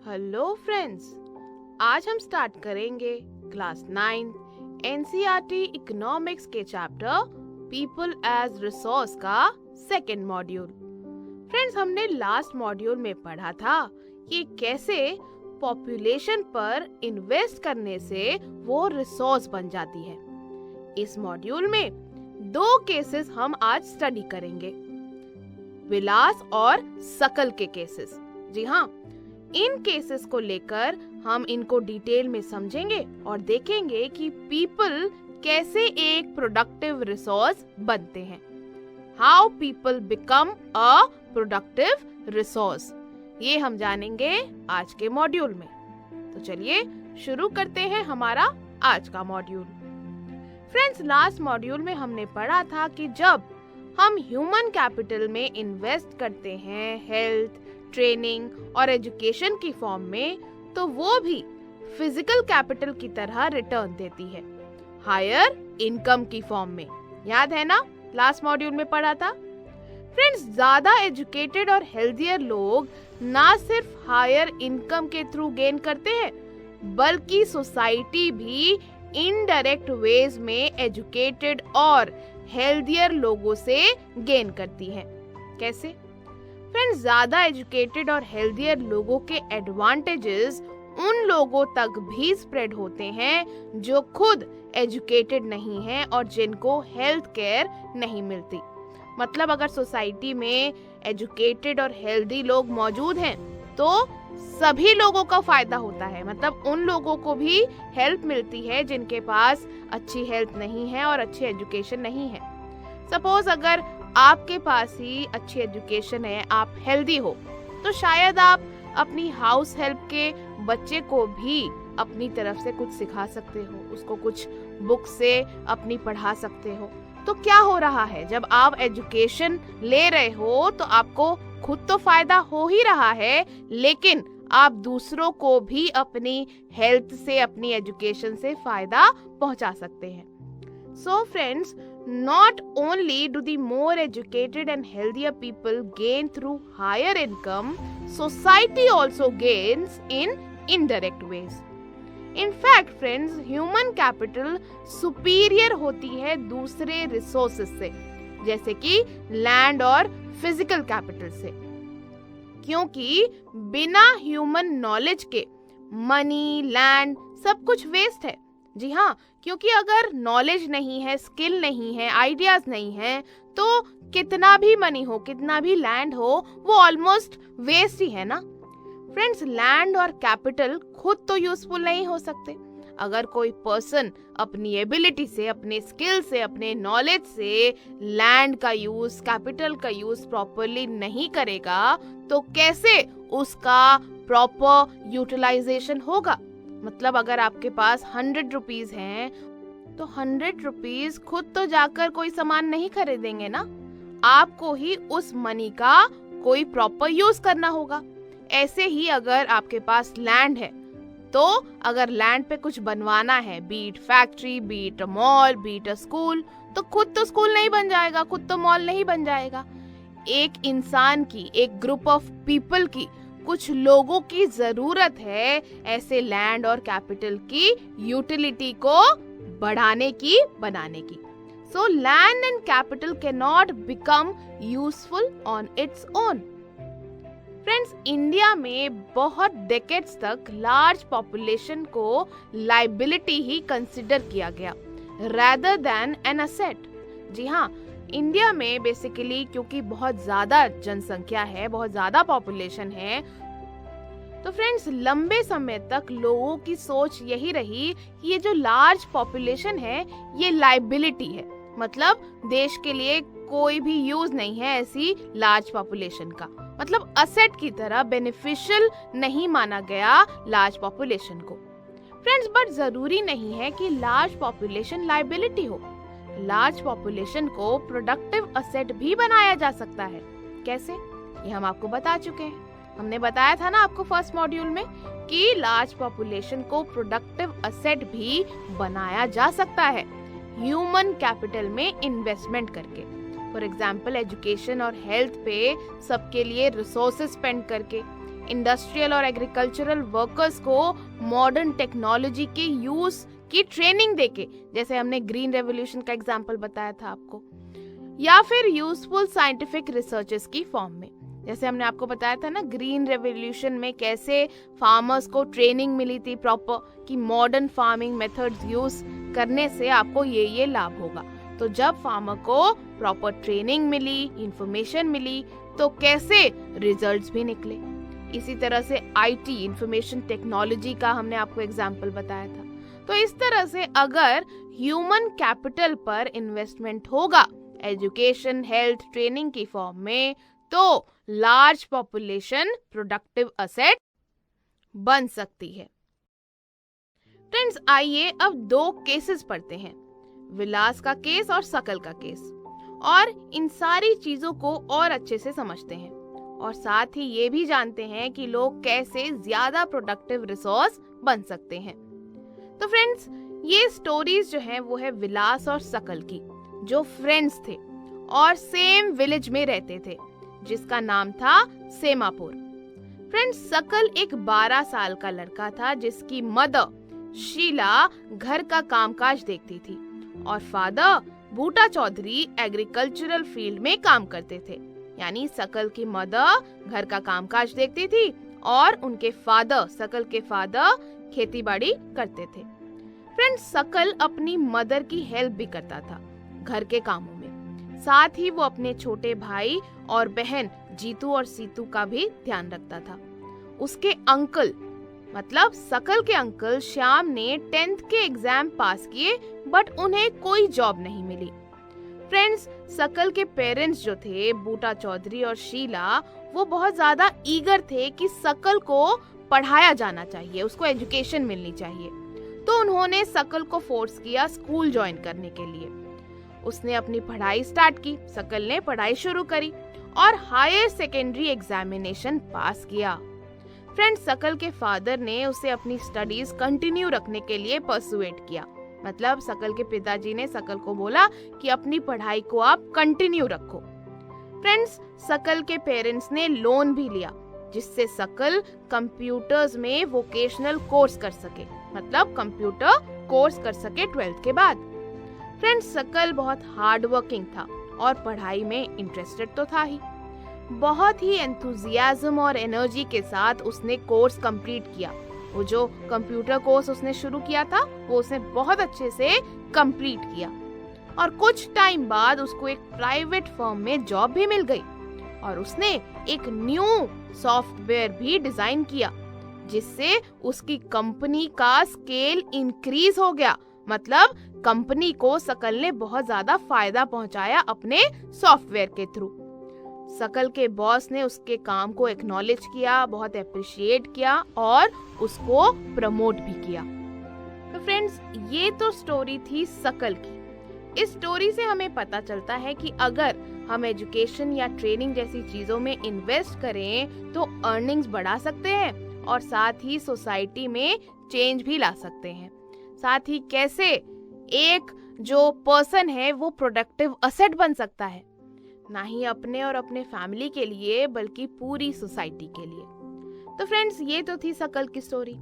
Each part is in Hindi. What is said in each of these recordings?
हेलो फ्रेंड्स, आज हम स्टार्ट करेंगे क्लास 9 एनसीईआरटी इकोनॉमिक्स के चैप्टर पीपल एज रिसोर्स का सेकेंड मॉड्यूल। फ्रेंड्स, हमने लास्ट मॉड्यूल में पढ़ा था कि कैसे पॉपुलेशन पर इन्वेस्ट करने से वो रिसोर्स बन जाती है। इस मॉड्यूल में 2 केसेस हम आज स्टडी करेंगे, विलास और सकल के केसेस। जी हाँ, इन केसेस को लेकर हम इनको डिटेल में समझेंगे और देखेंगे कि पीपल कैसे एक प्रोडक्टिव रिसोर्स बनते हैं। How people become a productive resource, ये हम जानेंगे आज के मॉड्यूल में। तो चलिए शुरू करते हैं हमारा आज का मॉड्यूल। फ्रेंड्स, लास्ट मॉड्यूल में हमने पढ़ा था कि जब हम ह्यूमन कैपिटल में इन्वेस्ट करते हैं हेल्थ, ट्रेनिंग और एजुकेशन की फॉर्म में, तो वो भी फिजिकल कैपिटल की तरह रिटर्न देती है, हायर इनकम की फॉर्म में। याद है ना, लास्ट मॉड्यूल में पढ़ा था। फ्रेंड्स, ज्यादा एजुकेटेड और हेल्थियर लोग ना सिर्फ हायर इनकम के थ्रू गेन करते हैं, बल्कि सोसाइटी भी इनडायरेक्ट वेज में एजुकेटेड और हेल्थियर लोगों से गेन करती है। कैसे? फ्रेंड्स, ज्यादा एजुकेटेड और हेल्थियर लोगों के एडवांटेजेस उन लोगों तक भी स्प्रेड होते हैं जो खुद एजुकेटेड नहीं हैं और जिनको हेल्थ केयर नहीं मिलती। मतलब अगर सोसाइटी में एजुकेटेड और हेल्दी लोग मौजूद हैं तो सभी लोगों का फायदा होता है। मतलब उन लोगों को भी हेल्प मिलती है जिनके पास अच्छी हेल्थ नहीं है और अच्छी एजुकेशन नहीं है। सपोज अगर आपके पास ही अच्छी एजुकेशन है, आप हेल्दी हो, तो शायद आप अपनी हाउस हेल्प के बच्चे को भी अपनी तरफ से कुछ सिखा सकते हो, उसको कुछ बुक से अपनी पढ़ा सकते हो। तो क्या हो रहा है, जब आप एजुकेशन ले रहे हो तो आपको खुद तो फायदा हो ही रहा है, लेकिन आप दूसरों को भी अपनी हेल्थ से, अपनी एजुकेशन से फायदा पहुंचा सकते हैं। So friends, not only do the more educated and healthier people gain through higher income, society also gains in indirect ways. In fact, friends, human capital superior होती है दूसरे resources से, जैसे कि land और physical capital से, क्योंकि बिना ह्यूमन नॉलेज के मनी, लैंड सब कुछ वेस्ट है। जी हाँ, क्योंकि अगर नॉलेज नहीं है, स्किल नहीं है, आइडियाज नहीं है, तो कितना भी मनी हो, कितना भी लैंड हो, वो ऑलमोस्ट वेस्ट ही है ना। फ्रेंड्स, लैंड और कैपिटल खुद तो यूजफुल नहीं हो सकते। अगर कोई पर्सन अपनी एबिलिटी से, अपने स्किल से, अपने नॉलेज से लैंड का यूज, कैपिटल का यूज प्रॉपरली नहीं करेगा, तो कैसे उसका प्रॉपर यूटिलाइजेशन होगा। मतलब अगर आपके पास 100 रुपीज हैं, तो 100 रुपीज खुद तो जाकर कोई सामान नहीं खरीदेंगे ना, आपको ही उस मनी का कोई प्रॉपर यूज करना होगा। ऐसे ही अगर आपके पास लैंड है, तो अगर लैंड पे कुछ बनवाना है, beat factory, beat mall, beat school, तो खुद तो स्कूल नहीं बन जाएगा, खुद तो मॉल नहीं बन जाएगा। एक इंसान की, एक ग्रुप ऑफ पीपल की, कुछ लोगों की जरूरत है ऐसे लैंड और कैपिटल की यूटिलिटी को बढ़ाने की, बनाने की। So land and capital can not become useful on its own. Friends, India में बहुत डेकेड्स तक लार्ज पॉपुलेशन को लाइबिलिटी ही कंसिडर किया गया rather than an asset। जी हाँ, इंडिया में बेसिकली क्योंकि बहुत ज्यादा जनसंख्या है, बहुत ज्यादा पॉपुलेशन है, तो फ्रेंड्स लंबे समय तक लोगों की सोच यही रही कि ये जो लार्ज पॉपुलेशन है ये लाइबिलिटी है। मतलब देश के लिए कोई भी यूज नहीं है ऐसी लार्ज पॉपुलेशन का। मतलब असेट की तरह बेनिफिशियल नहीं माना गया लार्ज पॉपुलेशन को। फ्रेंड्स, बट जरूरी नहीं है कि लार्ज पॉपुलेशन लाइबिलिटी हो। लार्ज पॉपुलेशन को प्रोडक्टिव असेट भी बनाया जा सकता है। कैसे? ये हम आपको बता चुके हैं। हमने बताया था ना आपको फर्स्ट मॉड्यूल में कि लार्ज पॉपुलेशन को प्रोडक्टिव असेट भी बनाया जा सकता है ह्यूमन कैपिटल में इन्वेस्टमेंट करके। फॉर एग्जाम्पल, एजुकेशन और हेल्थ पे सबके लिए रिसोर्सेज स्पेंड करके, इंडस्ट्रियल और एग्रीकल्चरल वर्कर्स को मॉडर्न टेक्नोलॉजी के यूज की ट्रेनिंग देके, जैसे हमने ग्रीन रेवोल्यूशन का एग्जांपल बताया था आपको, या फिर यूजफुल साइंटिफिक रिसर्चेस की फॉर्म में, जैसे हमने आपको बताया था ना ग्रीन रेवोल्यूशन में कैसे फार्मर्स को ट्रेनिंग मिली थी प्रॉपर कि मॉडर्न फार्मिंग मेथड्स यूज करने से आपको ये लाभ होगा। तो जब फार्मर को प्रॉपर ट्रेनिंग मिली, इंफॉर्मेशन मिली, तो कैसे रिजल्ट्स भी निकले। इसी तरह से आईटी, इंफॉर्मेशन टेक्नोलॉजी का हमने आपको एग्जांपल बताया था। तो इस तरह से अगर ह्यूमन कैपिटल पर इन्वेस्टमेंट होगा एजुकेशन, हेल्थ, ट्रेनिंग की फॉर्म में, तो लार्ज पॉपुलेशन प्रोडक्टिव असेट बन सकती है। फ्रेंड्स, आइए अब दो केसेस पढ़ते हैं, विलास का केस और सकल का केस, और इन सारी चीजों को और अच्छे से समझते हैं, और साथ ही ये भी जानते हैं कि लोग कैसे ज्यादा प्रोडक्टिव रिसोर्स बन सकते हैं। तो फ्रेंड्स, ये स्टोरीज जो हैं वो है विलास और सकल की, जो फ्रेंड्स थे और सेम विलेज में रहते थे, जिसका नाम था सेमापुर। फ्रेंड्स, सकल एक 12 साल का लड़का था जिसकी मदर शीला घर का कामकाज देखती थी और फादर बूटा चौधरी एग्रीकल्चरल फील्ड में काम करते थे। यानी सकल की मदर घर का कामकाज देखती थी और उनके फादर, सकल के फादर, खेती बाड़ी करते थे। फ्रेंड्स, सकल अपनी मदर की हेल्प भी करता था घर के कामों में, साथ ही वो अपने छोटे भाई और बहन जीतू और सीतू का भी ध्यान रखता था। उसके अंकल, मतलब सकल के अंकल श्याम ने 10th के एग्जाम पास किए, बट उन्हें कोई जॉब नहीं मिली। फ्रेंड्स, सकल के पेरेंट्स जो थे बूटा चौधरी और शीला, वो बहुत ज्यादा ईगर थे कि सकल को पढ़ाया जाना चाहिए, उसको एजुकेशन मिलनी चाहिए। तो उन्होंने सकल को फोर्स किया स्कूल ज्वाइन करने के लिए। उसने अपनी पढ़ाई स्टार्ट की, सकल ने पढ़ाई शुरू करी और हायर सेकेंडरी एग्जामिनेशन पास किया। फ्रेंड्स, सकल के फादर ने उसे अपनी स्टडीज कंटिन्यू रखने के लिए परसुएट किया, मतलब सकल के पिताजी ने सकल को बोला कि अपनी पढ़ाई को आप कंटिन्यू रखो। फ्रेंड्स, सकल के पेरेंट्स ने लोन भी लिया जिससे सकल कंप्यूटर्स में वोकेशनल कोर्स कर सके, मतलब कंप्यूटर कोर्स कर सके 12th के बाद। फ्रेंड्स, सकल बहुत हार्ड वर्किंग था और पढ़ाई में इंटरेस्टेड तो था ही। बहुत ही एंथुजियाज्म और एनर्जी के साथ उसने कोर्स कंप्लीट किया। वो जो कंप्यूटर कोर्स उसने शुरू किया था वो उसने बहुत अच्छे से कंप्लीट किया और कुछ टाइम बाद उसको एक प्राइवेट फर्म में जॉब भी मिल गई और उसने एक न्यू सॉफ्टवेयर भी डिजाइन किया जिससे उसकी कंपनी का स्केल इंक्रीज हो गया। मतलब कंपनी को सकल ने बहुत ज्यादा फायदा पहुंचाया अपने सॉफ्टवेयर के थ्रू। सकल के बॉस ने उसके काम को एक्नॉलेज किया, बहुत अप्रिशिएट किया और उसको प्रमोट भी किया। तो फ्रेंड्स, ये तो स्टोरी थी सकल की। इस स्टोरी से हमें पता चलता है कि अगर हम एजुकेशन या ट्रेनिंग जैसी चीजों में इन्वेस्ट करें तो अर्निंग्स बढ़ा सकते हैं और साथ ही सोसाइटी में चेंज भी ला सकते हैं। साथ ही कैसे एक जो पर्सन है वो प्रोडक्टिव असेट बन सकता है, ना ही अपने और अपने फैमिली के लिए बल्कि पूरी सोसाइटी के लिए। तो फ्रेंड्स, ये तो थी सकल की स्टोरी।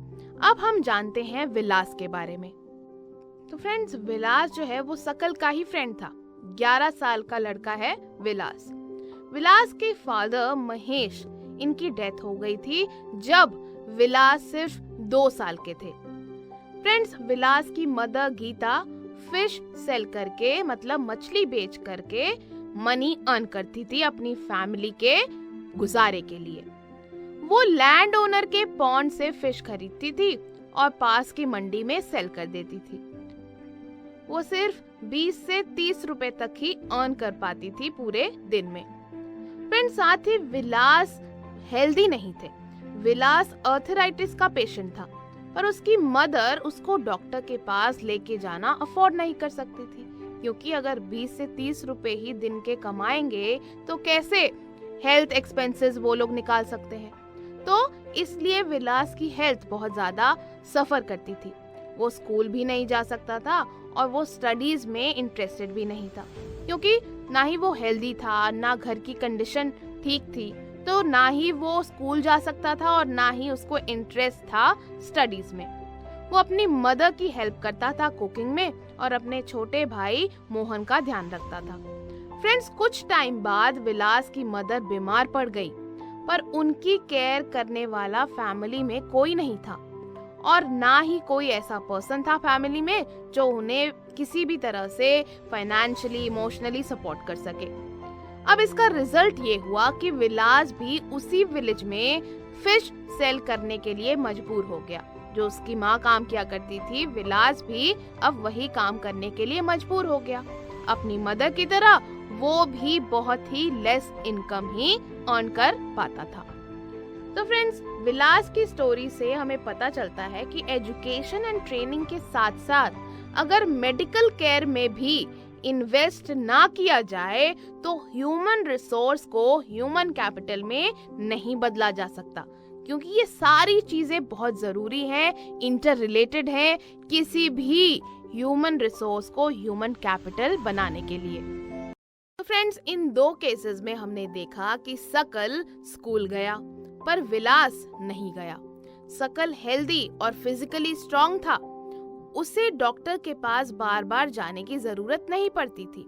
अब हम जानते हैं विलास के बारे में। तो फ्रेंड्स, विलास जो है वो सकल का ही फ्रेंड था। 11 साल का लड़का है विलास। विलास के फादर महेश, इनकी डेथ हो गई थी जब विलास सिर्फ 2 साल के थे। फ्रेंड्स, विलास की मदर गीता फिश सेल करके, मतलब मछली बेच करके मनी अर्न करती थी अपनी फैमिली के गुजारे के लिए। वो लैंड ओनर के पॉन्ड से फिश खरीदती थी और पास की मंडी में सेल कर देती थी। वो सिर्फ 20 से 30 रुपए तक ही अर्न कर पाती थी पूरे दिन में। फ्रेंड्स, साथ ही विलास हेल्दी नहीं थे। विलास आर्थराइटिस का पेशेंट था, पर उसकी मदर उसको डॉक्टर के पास लेके जाना अफोर्ड नहीं कर सकती थी, क्योंकि अगर 20 से 30 रुपए ही दिन के कमाएंगे तो कैसे हेल्थ एक्सपेंसेस वो लोग निकाल सकते हैं। तो इसलिए विलास की हेल्थ बहुत ज्यादा सफर करती थी। वो स्कूल भी नहीं जा सकता था और वो स्टडीज में इंटरेस्टेड भी नहीं था, क्योंकि ना ही वो हेल्दी था, ना घर की कंडीशन ठीक थी। तो ना ही वो स्कूल जा सकता था और ना ही उसको इंटरेस्ट था स्टडीज में। वो अपनी मदर की हेल्प करता था कुकिंग में और अपने छोटे भाई मोहन का ध्यान रखता था। फ्रेंड्स, कुछ टाइम बाद विलास की मदर बीमार पड़ गई, पर उनकी केयर करने वाला फैमिली में कोई नहीं था और ना ही कोई ऐसा पर्सन था फैमिली में जो उन्हें किसी भी तरह से फाइनेंशियली, इमोशनली सपोर्ट कर सके। अब इसका रिजल्ट ये हुआ कि विलास भी उसी विलेज में फिश सेल करने के लिए मजबूर हो गया। जो उसकी माँ काम किया करती थी, विलास भी अब वही काम करने के लिए मजबूर हो गया। अपनी मदर की तरह वो भी बहुत ही लेस इनकम ही अर्न कर पाता था। तो फ्रेंड्स, विलास की स्टोरी से हमें पता चलता है कि एजुकेशन एंड ट्रेनिंग के साथ साथ अगर मेडिकल केयर में भी इन्वेस्ट ना किया जाए तो ह्यूमन रिसोर्स को ह्यूमन कैपिटल में नहीं बदला जा सकता, क्योंकि ये सारी चीजें बहुत जरूरी हैं, इंटर रिलेटेड हैं किसी भी ह्यूमन रिसोर्स को ह्यूमन कैपिटल बनाने के लिए। तो फ्रेंड्स, इन दो केसेस में हमने देखा कि सकल स्कूल गया पर विलास नहीं गया। सकल हेल्दी और फिजिकली स्ट्रांग था, उसे डॉक्टर के पास बार बार जाने की जरूरत नहीं पड़ती थी।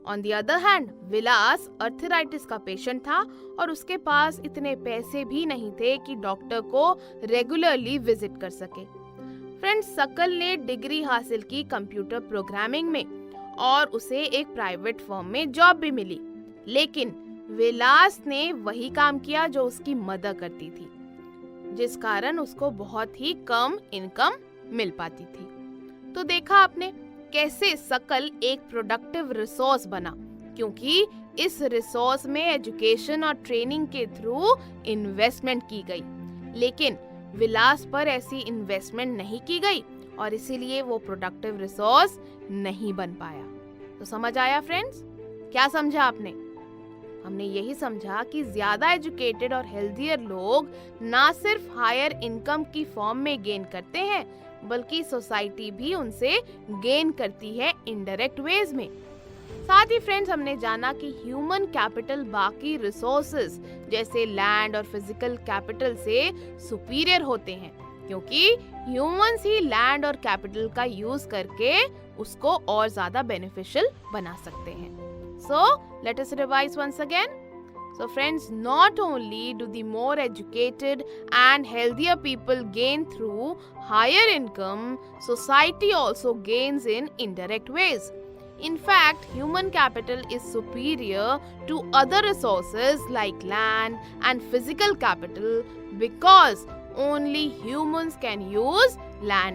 On the other hand, Vilas arthritis का पेशेंट था और उसके पास इतने पैसे भी नहीं थे कि डॉक्टर को रेगुलरली विजिट कर सके। फ्रेंड्स, सकल ने डिग्री हासिल की कंप्यूटर प्रोग्रामिंग में और उसे एक प्राइवेट फर्म में जॉब भी मिली, लेकिन विलास ने वही काम किया जो उसकी मदर करती थी, जिस कारण उसको बहुत ही कम इनकम मिल पाती थी। तो देखा आपने कैसे सकल एक प्रोडक्टिव रिसोर्स बना, क्योंकि इस रिसोर्स में एजुकेशन और ट्रेनिंग के थ्रू इन्वेस्टमेंट की गई, लेकिन विलास पर ऐसी इन्वेस्टमेंट नहीं की गई और इसीलिए वो प्रोडक्टिव रिसोर्स नहीं बन पाया। तो समझ आया फ्रेंड्स? क्या समझा आपने? हमने यही समझा कि ज्यादा एजुकेटेड और हेल्थियर लोग ना सिर्फ हायर इनकम की फॉर्म में गेन करते हैं, बल्कि सोसाइटी भी उनसे गेन करती है इनडायरेक्ट वेज में। साथ ही फ्रेंड्स, हमने जाना कि ह्यूमन कैपिटल बाकी रिसोर्सेज जैसे लैंड और फिजिकल कैपिटल से सुपीरियर होते हैं, क्योंकि ह्यूमंस ही लैंड और कैपिटल का यूज करके उसको और ज्यादा बेनिफिशियल बना सकते हैं। So, let us revise once again. So friends, not only do the more educated and healthier people gain through higher income, society also gains in indirect ways. In fact, human capital is superior to other resources like land and physical capital because only humans can use land.